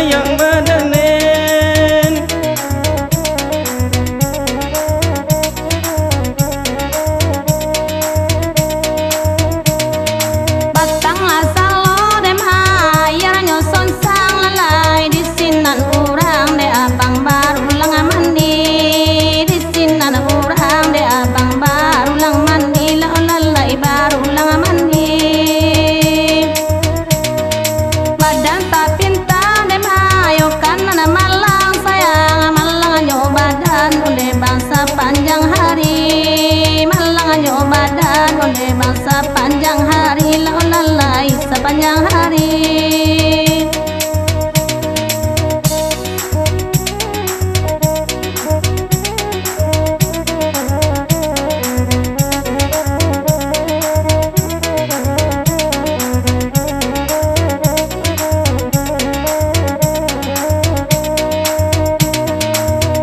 sayang badanen. Batang asal lo dem ayar nyoson sang lalai di sinan urang de abang baru lang mandi di sinan urang de abang baru lang mandi la lalai baru lang mandi. Badan tak pinta dem ayo kanan malang sayang malang nyo badan onde bangsa panjang hari malang nyo badan onde bangsa panjang hari la lalai sepanjang hari.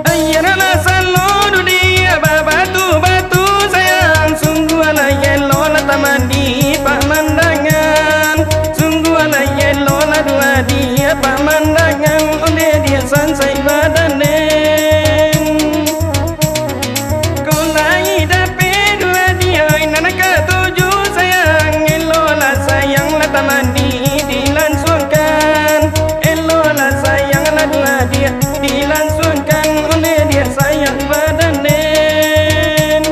Ayana selalu dia batu-batu sayang, sungguh ala yelo la tamandi pemandangan, sungguh ala yelo la dua dia pemandangan, onde dia sansai badanen. Kau lagi dapat dua dia nana ketujuh sayang, elo la sayang la tamandi dilangsungkan, elo la sayang la dua dia dilangsungkan, onde dia sayang badanen.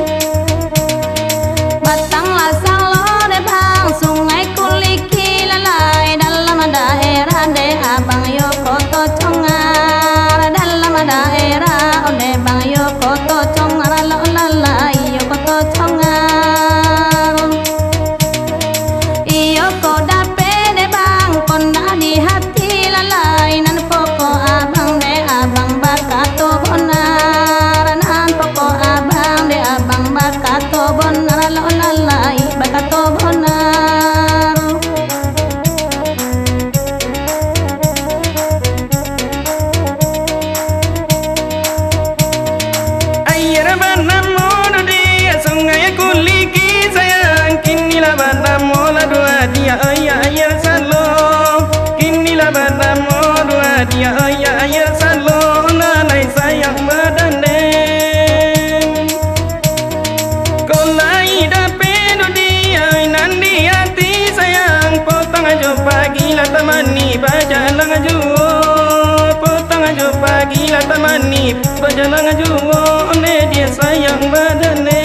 Batang lasang lo de bang sungai kuliki lalai dalam daerah de abang yo koto congar dalam daerah onde bang yo koto congar lo lalai yo koto congar. Iyo ko dape de bang konda di hati lalai nan poko abang de abang bakato bonar nan poko abang de abang bakato bonar lo lalai bakato bonar. Air banamu dia sungai kuliki sayang, kinilah banamu la dua dia air salo, kinilah banamu dua dia air salo, lalai sayang badanen. Kau lagi dapat dia nanti hati sayang, potong aja pagi la tamani bajalang juo, potong aja pagi la tamani bajalang juo, onde dia sayang badanen.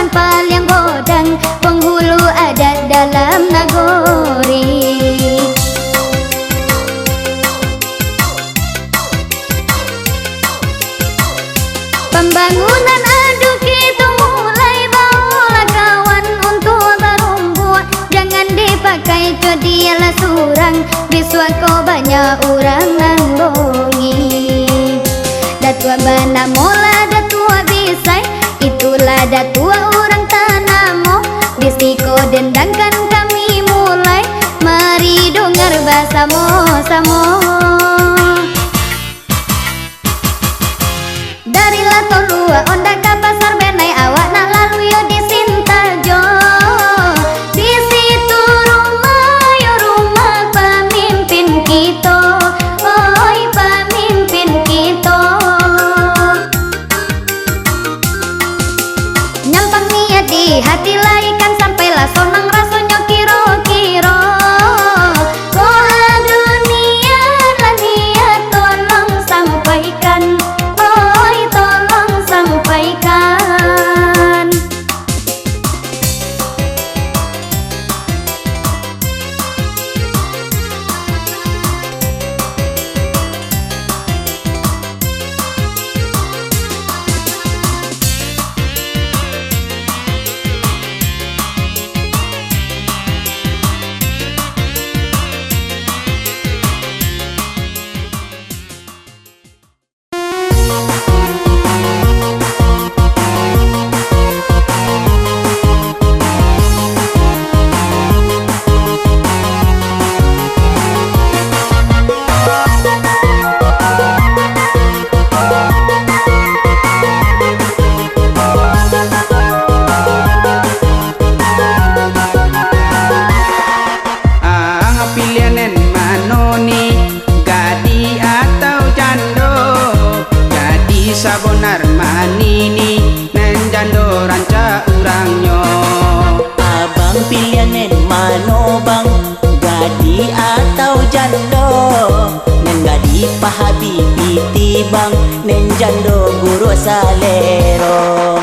sampal yang godang, penghulu adat dalam nagori. Pembangunan aduk itu mulai, bawalah kawan untuk berumbuat. Jangan dipakai ke dialah surang, biswa kau banyak orang nanggongi. Datua bana mola datua bisai, itulah datua orang Tanamo. Bisiko dendangkan kami mulai, mari dengar bersama-sama. Dari Latolua onda ke pasar benai, awak nak lalu yo di Sintajo. Di situ rumah pemimpin kita, oi pemimpin kita. Nyampang niat di hati laikan, sampailah sonang rasanya kiro-kiro. Koha dunia lah niat tolong sampaikan, oi tolong sampaikan. Pilihanen manoni, gadi atau jando, jadi sabonar manini, nen jando ranca urangnya. Abang pilihanen mano bang, gadi atau jando? Nen gadi pahabi piti bang, nen jando guru salero.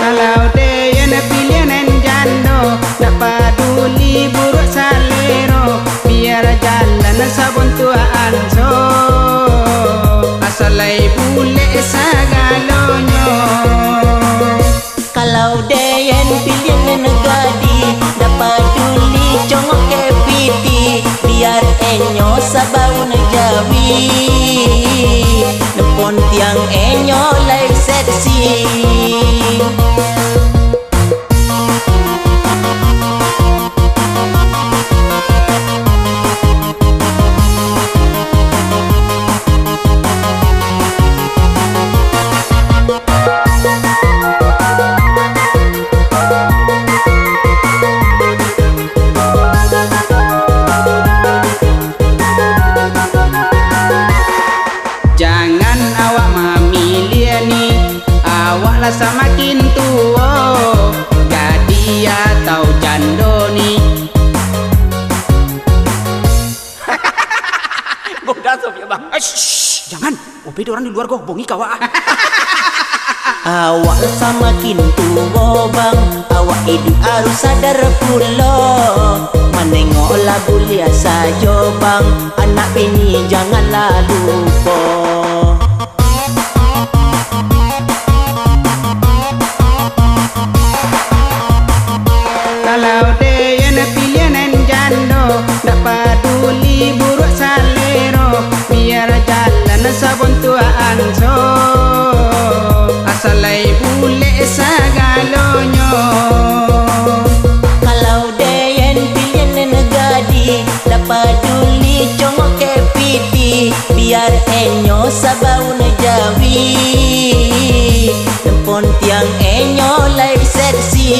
Kalau deyan pilihanen jando, tak peduli buruk salero, biar jalan sabun tuaan so, asalai bule sagalonyo. Kalau deyen pilihanen gadi, dapat duli congok ke piti, biar enyo sabau nejawi, nepon tiang enyo live seksi. Jangan awak memilih ni, awaklah semakin tua, gadi atau jando ni. Bong dasar ya bang. Jangan, ope orang di luar bongi kawa. Awak semakin tua bang, awak hidup harus sadar pula. Menengok lagu lihat saja bang, anak bini janganlah lupa. Kalau deyan pilihanen jando, tak peduli buruk salero, biar jalan sabun tuaan so, asalai bule sagalonyo. Kalau deyen pilihanen gadi, dapat duli congok ke piti, biar enyo sabau nejawi, nepon tiang enyo live seksi.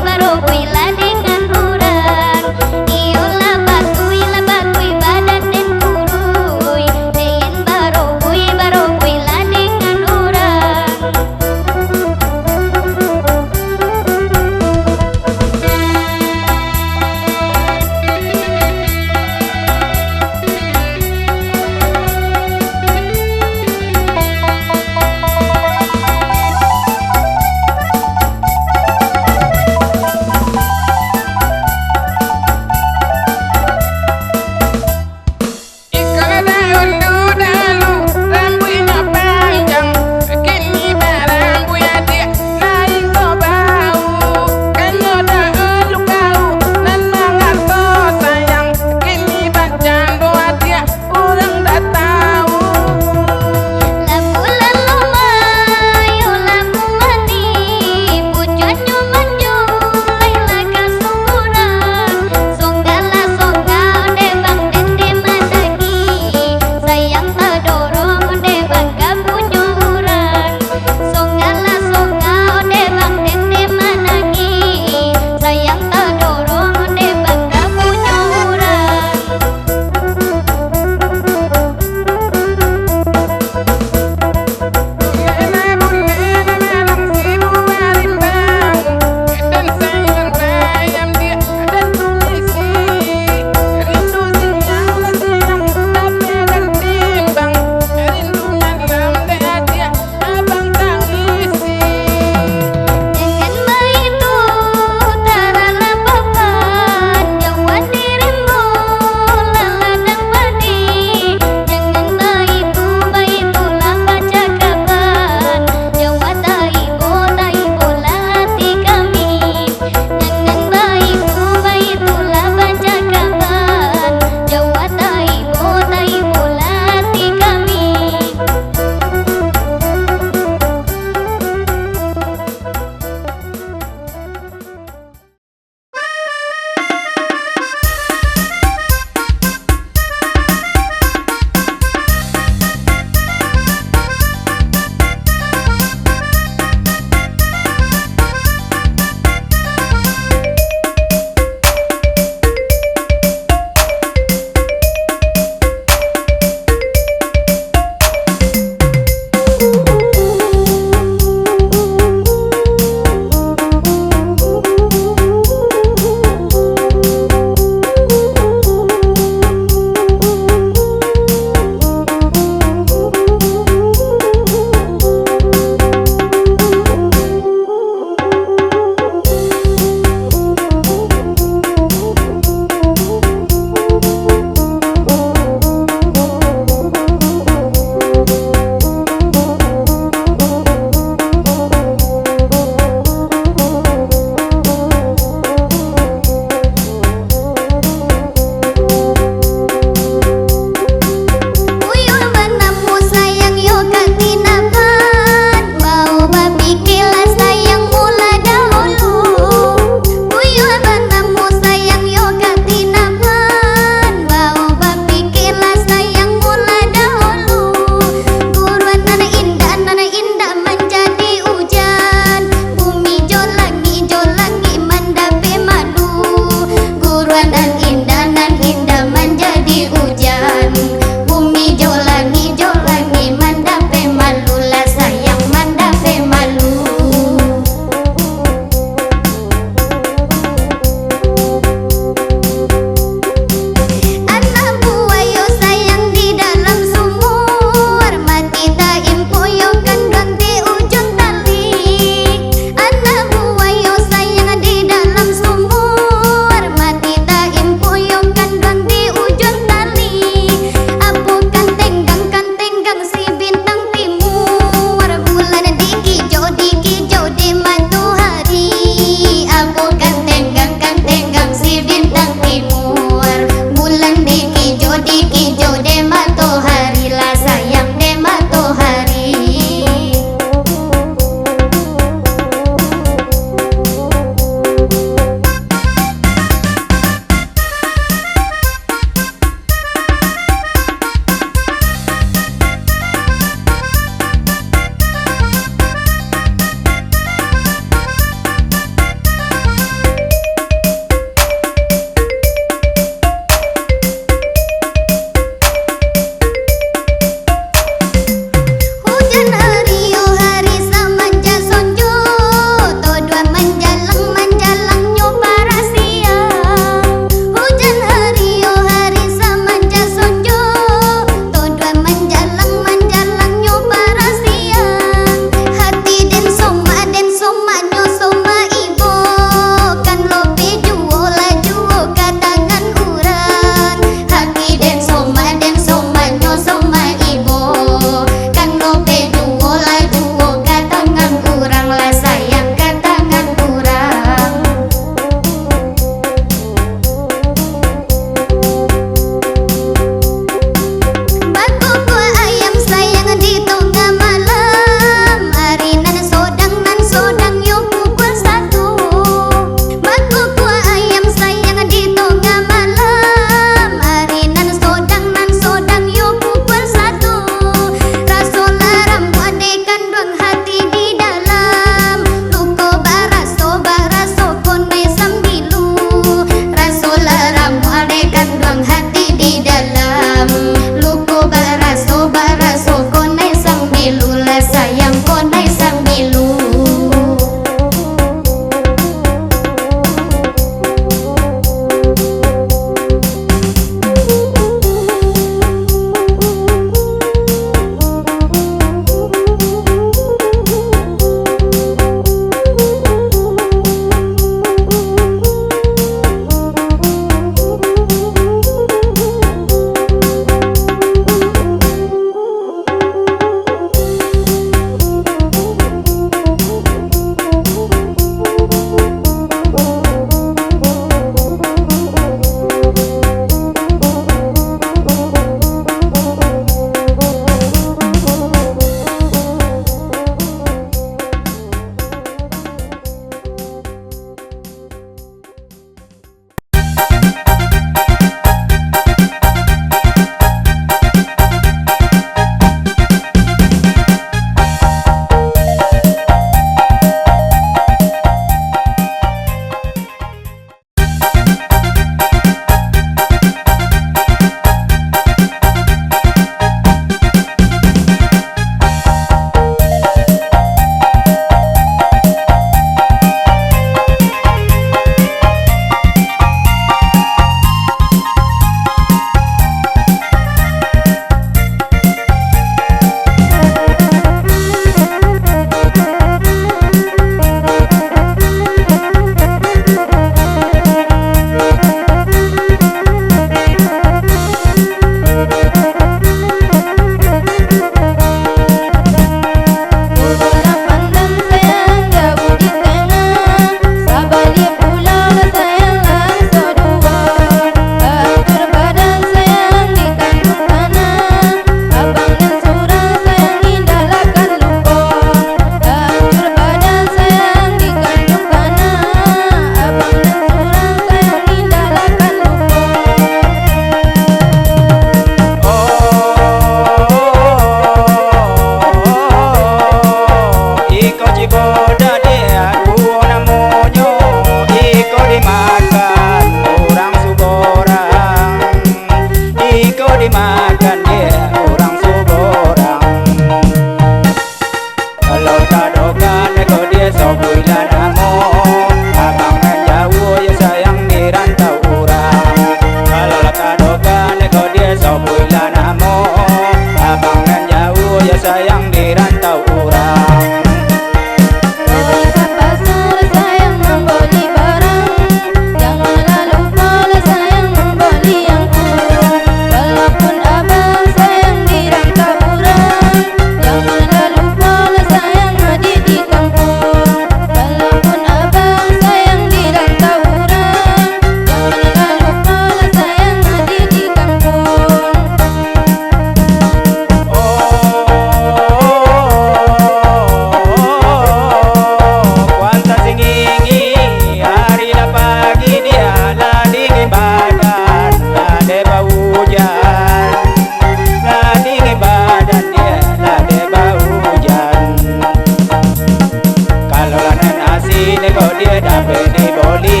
di boli.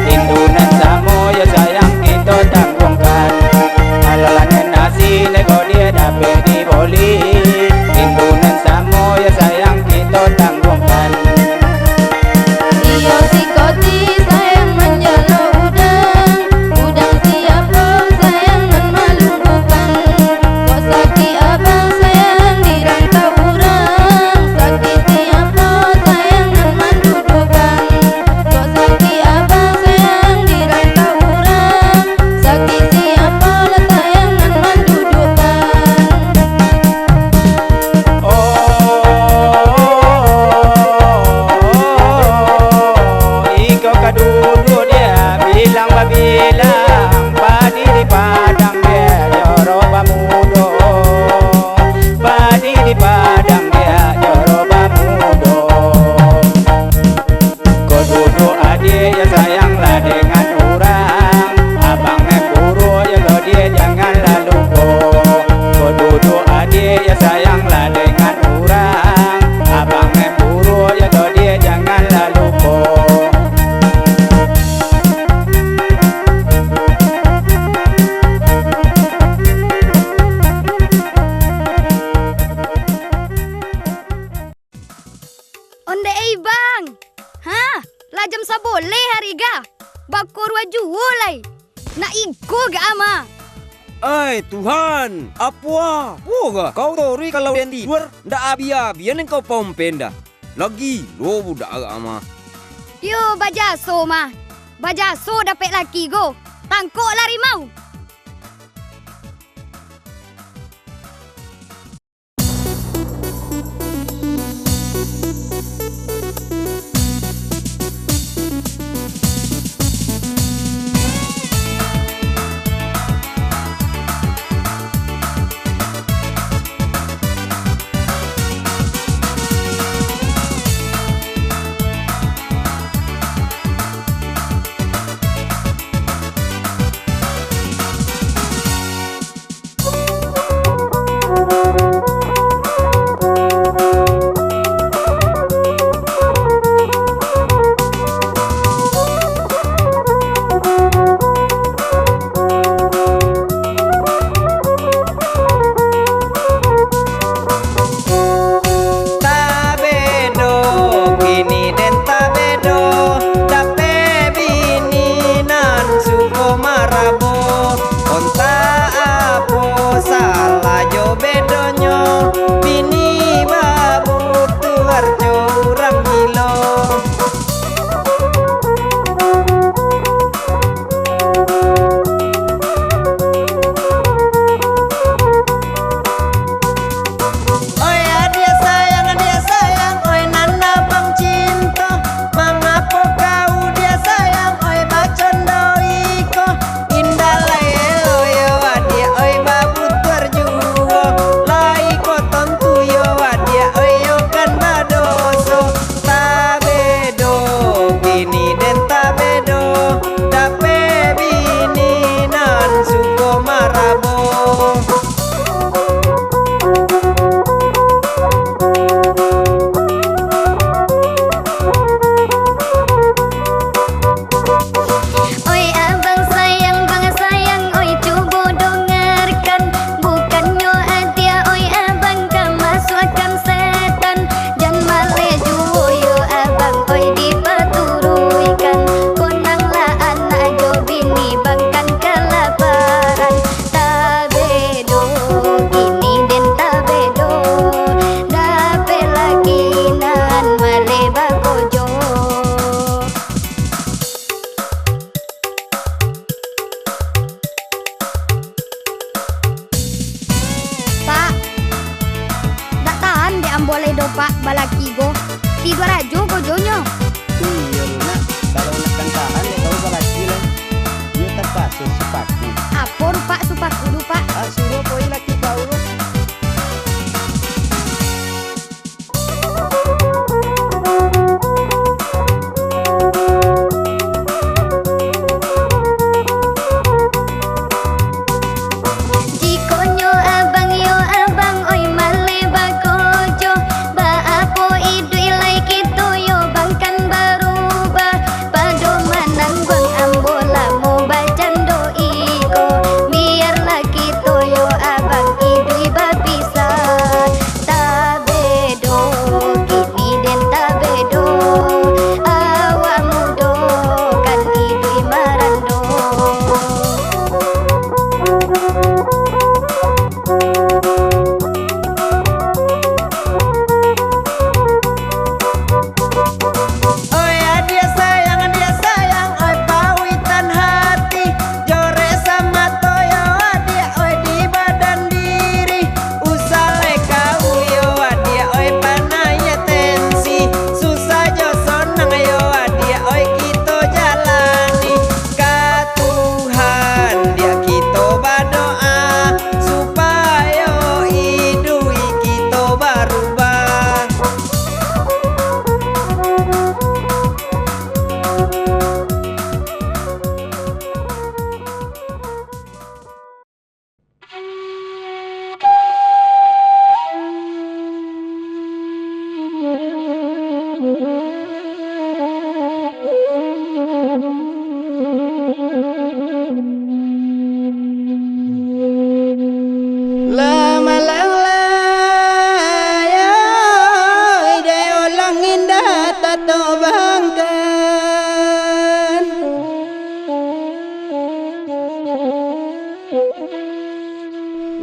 Indunan samo ya sayang kita tanggungan. Alalannya nasi nego dia dapat di boli. Indunan samo ya sayang kita tanggungan. Iyo si koti sayang menjalo udang. Udang siapa sayang nan malungkukan. Kau sakit abang sayang dirantau orang. Sakit siapa sayang nan mendudukan. Kau sakit abang sayang dirantau orang. Sakit siapa lah sayang nan mendudukan. Iko kadudu dia bilang bilang padi di padang dia joroba mudo. Padi di padang dia joroba mudo. Kau duduk adik ya sayanglah dengan orang. Abangnya buru ya lo dia janganlah lupa. Kau duduk adik ya sayanglah dengan orang. Abangnya buru ya lo dia janganlah lupa. Onde ay bang? Ha? Lajam sa boleh hari ga? Bakor waju wolay. Naigo ga ama? Ay Tuhan, apa? Woga, kau tori kalau yang tidur, ndak abi-abian kau pompenda. Lagi, lo budak ama. Yo bajaso ma. Bajaso dapat laki go. Tangkok lari mau.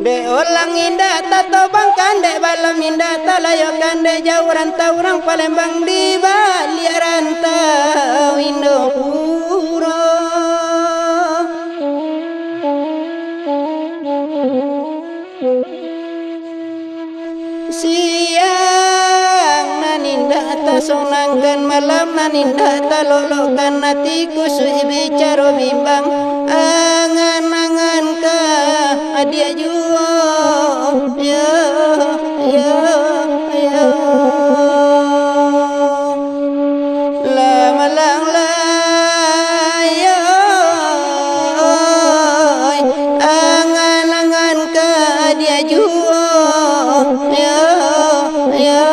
De olang indah tato bangkan de balam indah talayokan de jauh rantau orang Palembang di balik rantau Indopuro. Siang naninda tasonangkan malam naninda talolokan hatiku sui bicara bimbang angan-angan ka dia juo ya ya ya lama lang layay angan-angan ka dia juo ya ya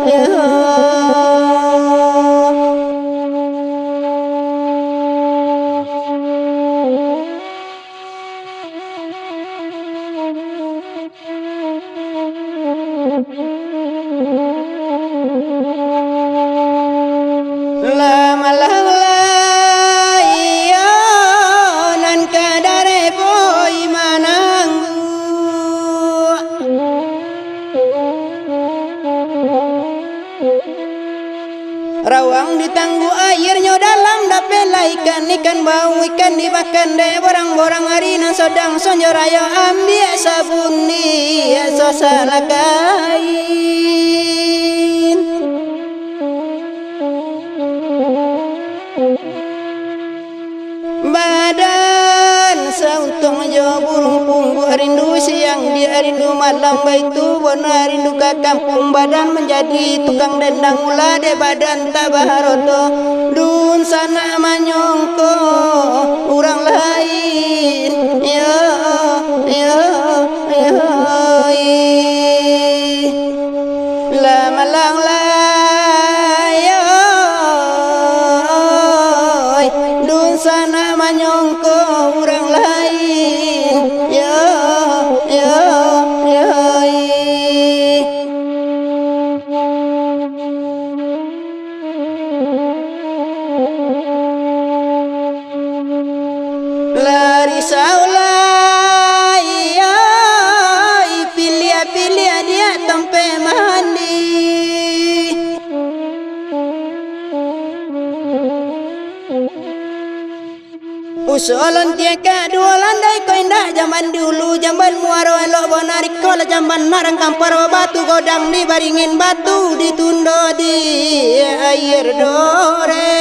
ya lama lang layanan kadare boy mananggu rawang ditanggu airnya dalam dapela ikan bau ikan dimakan de borang-borang harina sodang sonjo rayo ambil sabuni sosala kain badan sauntung jo burung punggu rindu siang dia rindu malam baitu bona rindu ke kampung badan menjadi tukang dendang mula de badan tabaharoto dun sana manyongko orang lain ya ya ya lama lang layay dun sana manyongko orang lain ya ya ya lari saulai pilih dia tempe mandi usolan tiaka dua landai ko indah zaman dulu zaman muaro elok bonari kola zaman narang kampar batu godang di baringin batu ditundo di air dore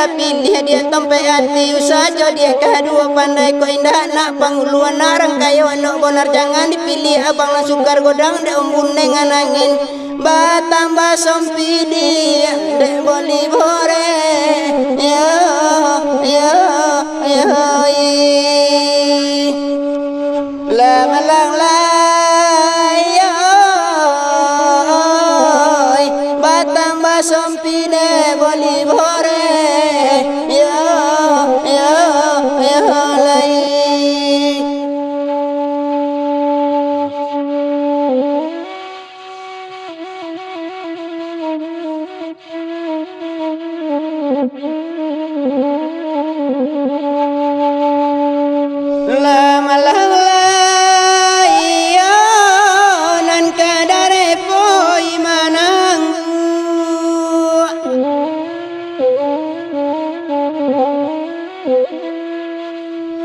pilih dia tempe hati usaha dia kedua pandai ko indah nak panguluan narang kayo anak bonar jangan dipilih abang lah sukar godang de umbun dengan angin batambah sompidi de boli bore ya ya ya lama lang layay batambah sompidi boli bore ya ya ya lay lama lang layanan kadare poi mananggu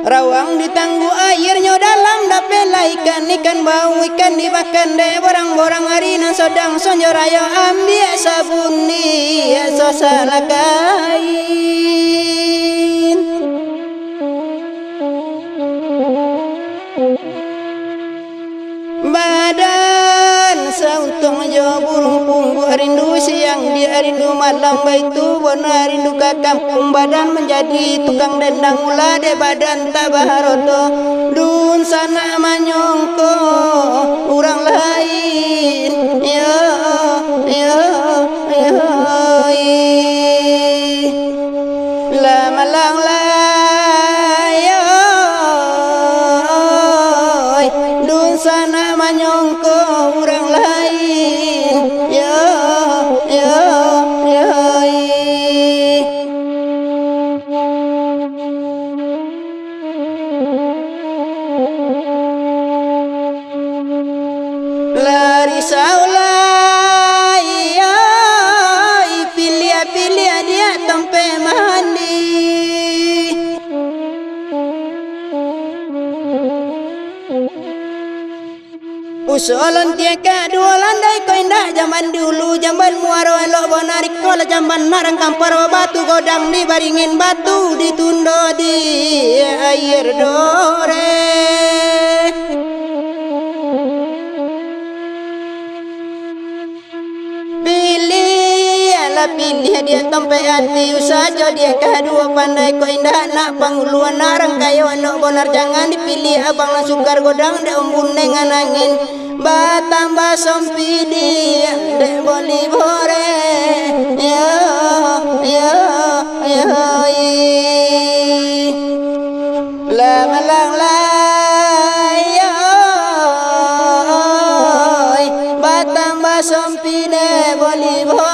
rawang ditanggu airnya dalam dapela ikan bau ikan dimakan de borang-borang harina sodang sonjo rayo ambil sabuni sosala kain badan sauntung jo burung punggu rindu siang dia rindu malam baitu bona rindu ke kampung badan menjadi tukang dendang mula de badan tabaharoto dun sana manyongko orang lain ya ya ya lama lang layay dun sana manyongko orang lain ya ya ya lari saulai pilih dia tempe mandi usolan tiaka dua landai ko indah zaman dulu zaman muaro elok bonarik kola zaman narang kampar batu godang di baringin batu ditundo di air dore pilih dia tempe hati usaha dia kedua pandai ko indah nak panguluan narang kayo anak bonar jangan dipilih abang lang sukar godang de umbun dengan angin batambah sompi dia de boli bore yo la malang la batambah sompi de boli bore